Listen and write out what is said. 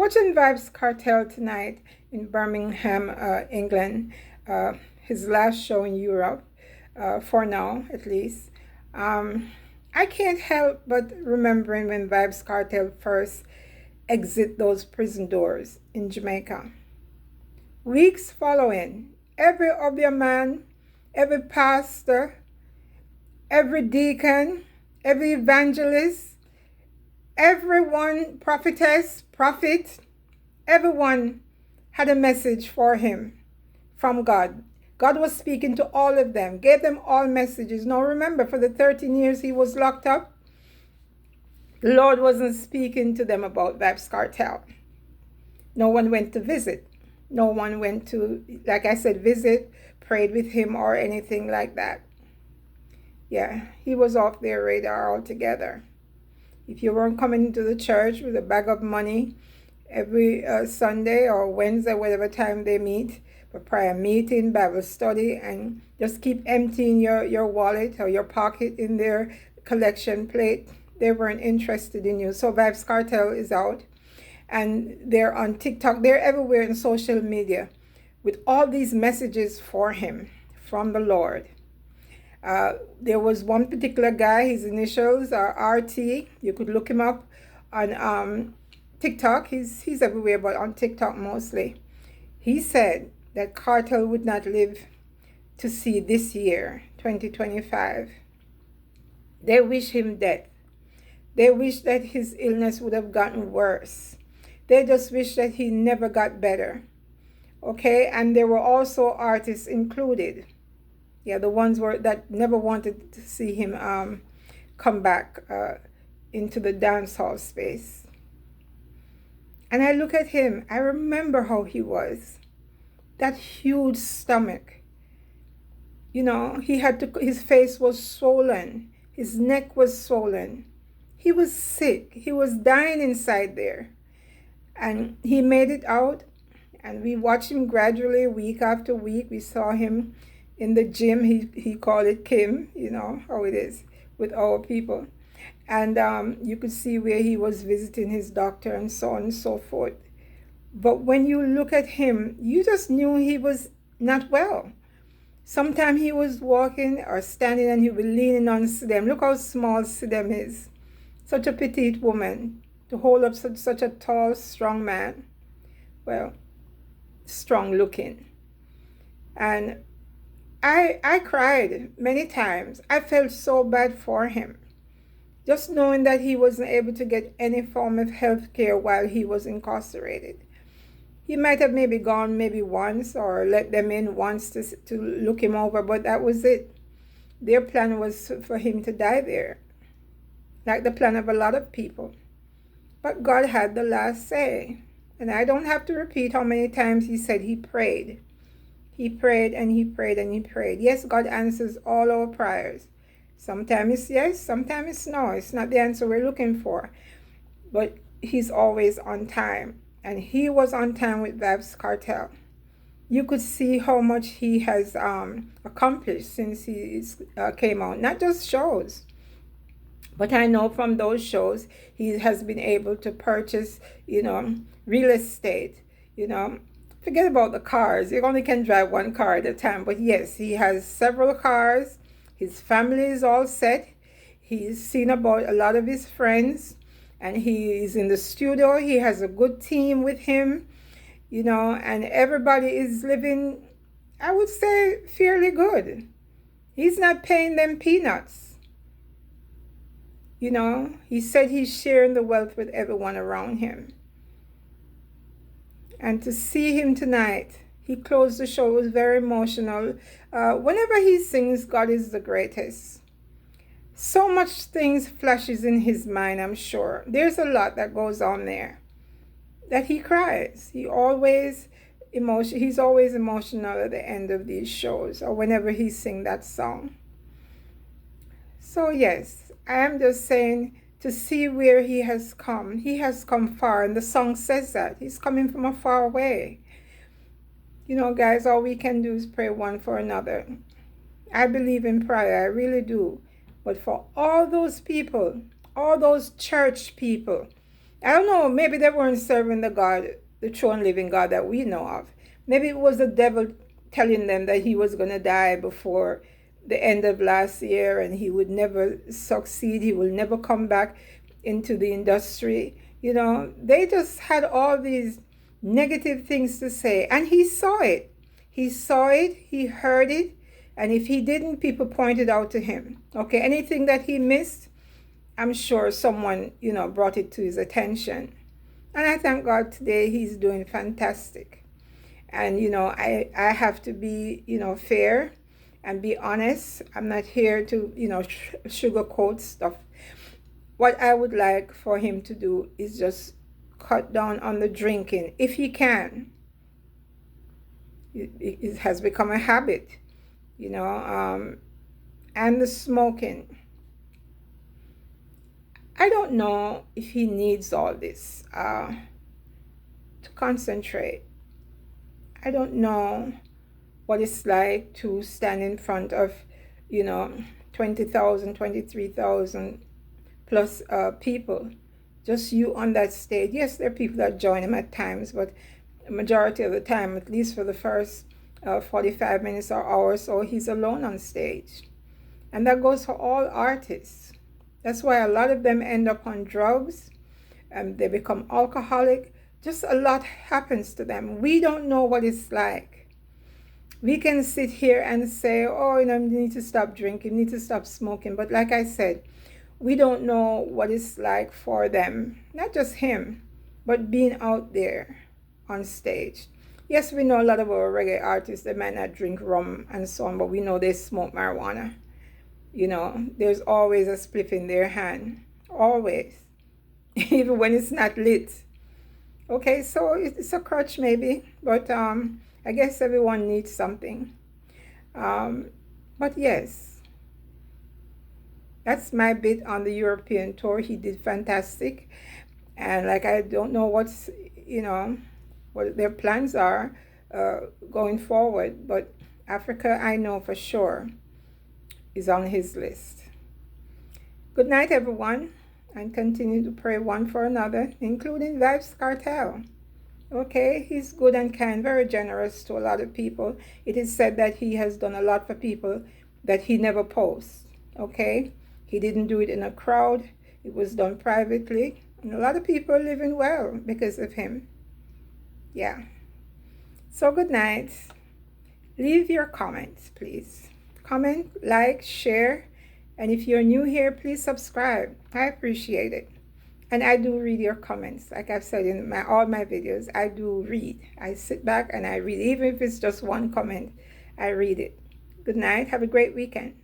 Watching Vybz Cartel tonight in Birmingham, England. His last show in Europe, for now at least. I can't help but remembering when Vybz Cartel first exit those prison doors in Jamaica. Weeks following, every OBEAH man, every pastor, every deacon, every evangelist, everyone, prophetess, prophet, everyone had a message for him from God. God was speaking to all of them, gave them all messages. Now remember, for the 13 years he was locked up, the Lord wasn't speaking to them about Vybz Cartel. No one went to visit. No one went to, like I said, visit, prayed with him or anything like that. Yeah, he was off their radar altogether. If you weren't coming to the church with a bag of money every Sunday or Wednesday, whatever time they meet, for prayer meeting, Bible study, and just keep emptying your wallet or your pocket in their collection plate, they weren't interested in you. So Vybz Cartel is out, and they're on TikTok. They're everywhere in social media with all these messages for him from the Lord. There was one particular guy, his initials are RT. You could look him up on TikTok. He's everywhere, but on TikTok mostly. He said that Cartel would not live to see this year, 2025. They wish him death. They wish that his illness would have gotten worse. They just wish that he never got better. Okay, and there were also artists included. Yeah, the ones that never wanted to see him come back into the dancehall space. And I look at him, I remember how he was. That huge stomach. You know, his face was swollen. His neck was swollen. He was sick. He was dying inside there. And he made it out. And we watched him gradually, week after week. We saw him in the gym. He called it Kim, you know how it is with our people. And you could see where he was visiting his doctor and so on and so forth. But when you look at him, you just knew he was not well. Sometimes he was walking or standing and he would be leaning on Sidem. Look how small Sidem is. Such a petite woman to hold up such a tall, strong man. Well, strong looking. And I cried many times. I felt so bad for him. Just knowing that he wasn't able to get any form of health care while he was incarcerated. He might have maybe gone maybe once or let them in once to look him over, but that was it. Their plan was for him to die there, like the plan of a lot of people. But God had the last say. And I don't have to repeat how many times he said he prayed. He prayed and he prayed and he prayed. Yes, God answers all our prayers. Sometimes it's yes, sometimes it's no. It's not the answer we're looking for. But he's always on time. And he was on time with Vybz Cartel. You could see how much he has accomplished since he came out. Not just shows. But I know from those shows, he has been able to purchase, real estate, Forget about the cars. You only can drive one car at a time. But yes, he has several cars. His family is all set. He's seen about a lot of his friends. And he is in the studio. He has a good team with him, and everybody is living, I would say, fairly good. He's not paying them peanuts. He said he's sharing the wealth with everyone around him. And to see him tonight, he closed the show, it was very emotional. Whenever he sings, God is the greatest. So much things flashes in his mind, I'm sure. There's a lot that goes on there. That he cries. He's always emotional at the end of these shows or whenever he sings that song. So yes, I am just saying, to see where he has come far, and the song says that. He's coming from a far way. Guys, all we can do is pray one for another. I believe in prayer, I really do. But for all those people, all those church people I don't know, maybe they weren't serving the true and living God that we know of. Maybe it was the devil telling them that he was going to die before the end of last year and he would never succeed, he will never come back into the industry. You know, they just had all these negative things to say, and he saw it. He saw it, he heard it, and if he didn't, people pointed out to him. Okay, anything that he missed, I'm sure someone, brought it to his attention. And I thank God today he's doing fantastic. And, I have to be, fair and be honest. I'm not here to, sugarcoat stuff. What I would like for him to do is just cut down on the drinking, if he can. It has become a habit, and the smoking. I don't know if he needs all this to concentrate. I don't know what it's like to stand in front of, 20,000, 23,000 plus people. Just you on that stage. Yes, there are people that join him at times, but the majority of the time, at least for the first 45 minutes or hour or so, he's alone on stage. And that goes for all artists. That's why a lot of them end up on drugs, they become alcoholic. Just a lot happens to them. We don't know what it's like. We can sit here and say, oh, you need to stop drinking, you need to stop smoking. But like I said, we don't know what it's like for them. Not just him, but being out there on stage. Yes, we know a lot of our reggae artists, they might not drink rum and so on, but we know they smoke marijuana. There's always a spliff in their hand. Always. Even when it's not lit. Okay, so it's a crutch maybe, but I guess everyone needs something. But yes, that's my bit on the European tour. He did fantastic. And I don't know what their plans are going forward, but Africa, I know for sure, is on his list. Good night, everyone, and continue to pray one for another, including vybzkartel. Okay, he's good and kind, very generous to a lot of people. It is said that he has done a lot for people that he never posts. Okay, he didn't do it in a crowd. It was done privately, and a lot of people are living well because of him. Yeah. So good night. Leave your comments, please. Comment, like, share, and if you're new here, please subscribe. I appreciate it. And I do read your comments. Like I've said in all my videos, I do read. I sit back and I read. Even if it's just one comment, I read it. Good night. Have a great weekend.